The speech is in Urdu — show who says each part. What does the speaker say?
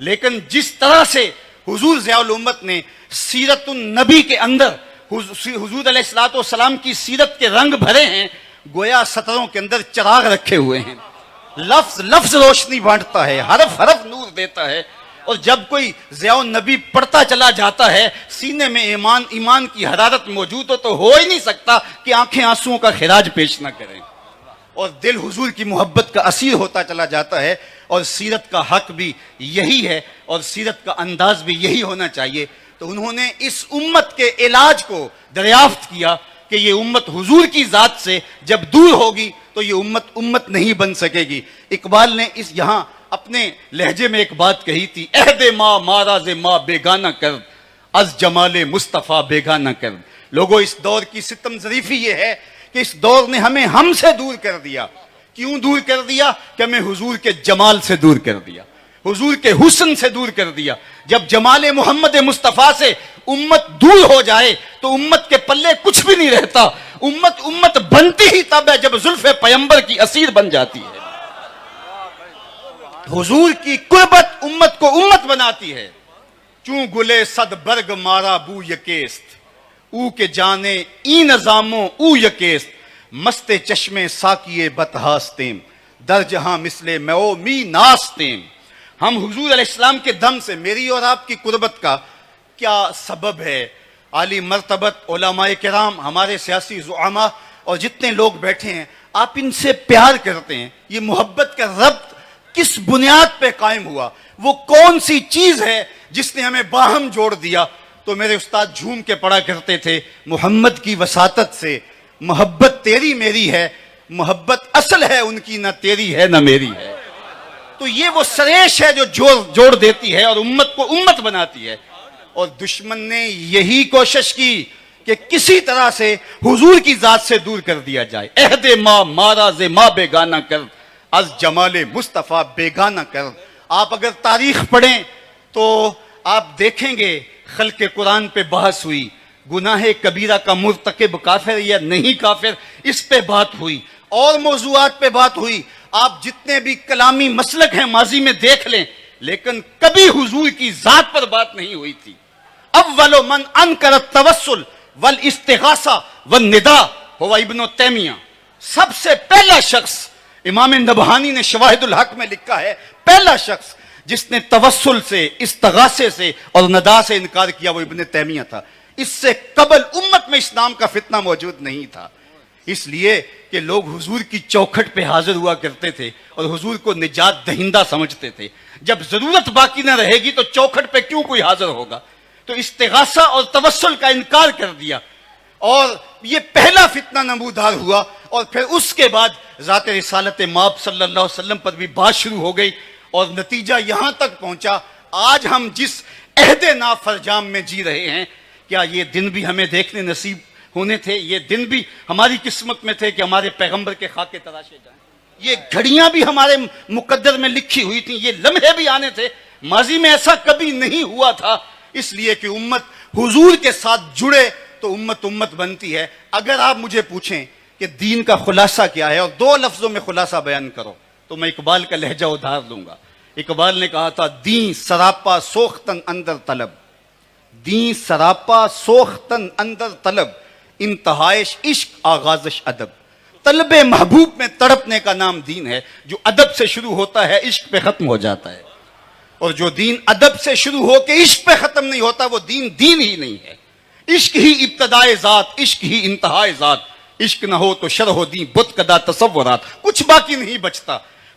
Speaker 1: لیکن جس طرح سے حضور ضیاء الامت نے سیرت النبی کے اندر حضور علیہ الصلوۃ والسلام کی سیرت کے رنگ بھرے ہیں، گویا سطروں کے اندر چراغ رکھے ہوئے ہیں، لفظ لفظ روشنی بانٹتا ہے، حرف حرف نور دیتا ہے، اور جب کوئی ضیاء النبی پڑھتا چلا جاتا ہے، سینے میں ایمان کی حرارت موجود تو ہو ہی نہیں سکتا کہ آنکھیں آنسوؤں کا خراج پیش نہ کریں، اور دل حضور کی محبت کا اسیر ہوتا چلا جاتا ہے، اور سیرت کا حق بھی یہی ہے اور سیرت کا انداز بھی یہی ہونا چاہیے۔ تو انہوں نے اس امت کے علاج کو دریافت کیا کہ یہ امت حضور کی ذات سے جب دور ہوگی تو یہ امت نہیں بن سکے گی۔ اقبال نے اس یہاں اپنے لہجے میں ایک بات کہی تھی، عہد ماں ماراز ماں بیگانہ کر، از جمال مصطفیٰ بیگانہ کر۔ لوگوں، اس دور کی ستم ظریفی یہ ہے کہ اس دور نے ہمیں ہم سے دور کر دیا۔ کیوں دور کر دیا؟ کہ ہمیں حضور کے جمال سے دور کر دیا، حضور کے حسن سے دور کر دیا۔ جب جمال محمد مصطفیٰ سے امت دور ہو جائے تو امت کے پلے کچھ بھی نہیں رہتا۔ امت بنتی ہی تب ہے جب زلف پیمبر کی اسیر بن جاتی ہے۔ حضور کی قربت امت کو امت بناتی ہے۔ چوں گلے صد برگ مارا بو یکیست، او کے جانے ای نظاموں او یکیست، مست چشمے ساکیے بتہاستیم، در جہاں مثل میو می ناستیم۔ ہم حضور علیہ السلام کے دم سے میری اور آپ کی قربت کا کیا سبب ہے؟ عالی مرتبت علماء کرام، ہمارے سیاسی زعماء اور جتنے لوگ بیٹھے ہیں، آپ ان سے پیار کرتے ہیں، یہ محبت کا ربط کس بنیاد پہ قائم ہوا؟ وہ کون سی چیز ہے جس نے ہمیں باہم جوڑ دیا؟ تو میرے استاد جھوم کے پڑھا کرتے تھے، محمد کی وساطت سے محبت تیری میری ہے، محبت اصل ہے ان کی، نہ تیری ہے نہ میری ہے۔ تو یہ وہ سریش ہے جو جوڑ دیتی ہے اور امت کو امت بناتی ہے۔ اور دشمن نے یہی کوشش کی کہ کسی طرح سے حضور کی ذات سے دور کر دیا جائے۔ عہد ماں ماراز ماں بیگانہ کر، از جمال مصطفیٰ بیگانہ کر۔ آپ اگر تاریخ پڑھیں تو آپ دیکھیں گے خلق قرآن پہ بحث ہوئی، گناہ کبیرہ کا مرتکب کافر یا نہیں کافر، اس پہ بات ہوئی، اور موضوعات پہ بات ہوئی۔ آپ جتنے بھی کلامی مسلک ہیں ماضی میں دیکھ لیں، لیکن کبھی حضور کی ذات پر بات نہیں ہوئی تھی۔ اول من انکر التوسل والاستغاثہ والنداء ہوا ابن تیمیہ۔ سب سے پہلا شخص، امام نبہانی نے شواہد الحق میں لکھا ہے، پہلا شخص جس نے توسل سے، استغاثے سے اور ندا سے انکار کیا وہ ابن تیمیہ تھا۔ اس سے قبل امت میں اسلام کا فتنہ موجود نہیں تھا، اس لیے کہ لوگ حضور کی چوکھٹ پہ حاضر ہوا کرتے تھے اور حضور کو نجات دہندہ سمجھتے تھے۔ جب ضرورت باقی نہ رہے گی تو چوکھٹ پہ کیوں کوئی حاضر ہوگا؟ تو استغاثہ اور توسل کا انکار کر دیا، اور یہ پہلا فتنہ نمودار ہوا۔ اور پھر اس کے بعد ذات رسالت مآب صلی اللہ علیہ وسلم پر بھی بات شروع ہو گئی، اور نتیجہ یہاں تک پہنچا، آج ہم جس عہد نافرجام میں جی رہے ہیں، کیا یہ دن بھی ہمیں دیکھنے نصیب ہونے تھے؟ یہ دن بھی ہماری قسمت میں تھے کہ ہمارے پیغمبر کے خاکے تراشے جائیں؟ یہ گھڑیاں بھی ہمارے مقدر میں لکھی ہوئی تھیں، یہ لمحے بھی آنے تھے؟ ماضی میں ایسا کبھی نہیں ہوا تھا، اس لیے کہ امت حضور کے ساتھ جڑے تو امت بنتی ہے۔ اگر آپ مجھے پوچھیں کہ دین کا خلاصہ کیا ہے اور دو لفظوں میں خلاصہ بیان کرو، تو میں اقبال کا لہجہ ادھار لوں گا۔ اقبال نے کہا تھا، دین سراپا سوختن اندر طلب، دین سراپا سوختن اندر طلب، انتہائش عشق آغازش ادب۔ طلب محبوب میں تڑپنے کا نام دین ہے، جو ادب سے شروع ہوتا ہے عشق پہ ختم ہو جاتا ہے، اور جو دین ادب سے شروع ہو کے عشق پہ ختم نہیں ہوتا وہ دین ہی نہیں ہے۔ عشق ہی ابتدائے ذات، عشق ہی انتہائے ذات، عشق نہ ہو تو شرح و دین بت کدا تصورات، کچھ باقی نہیں بچتا۔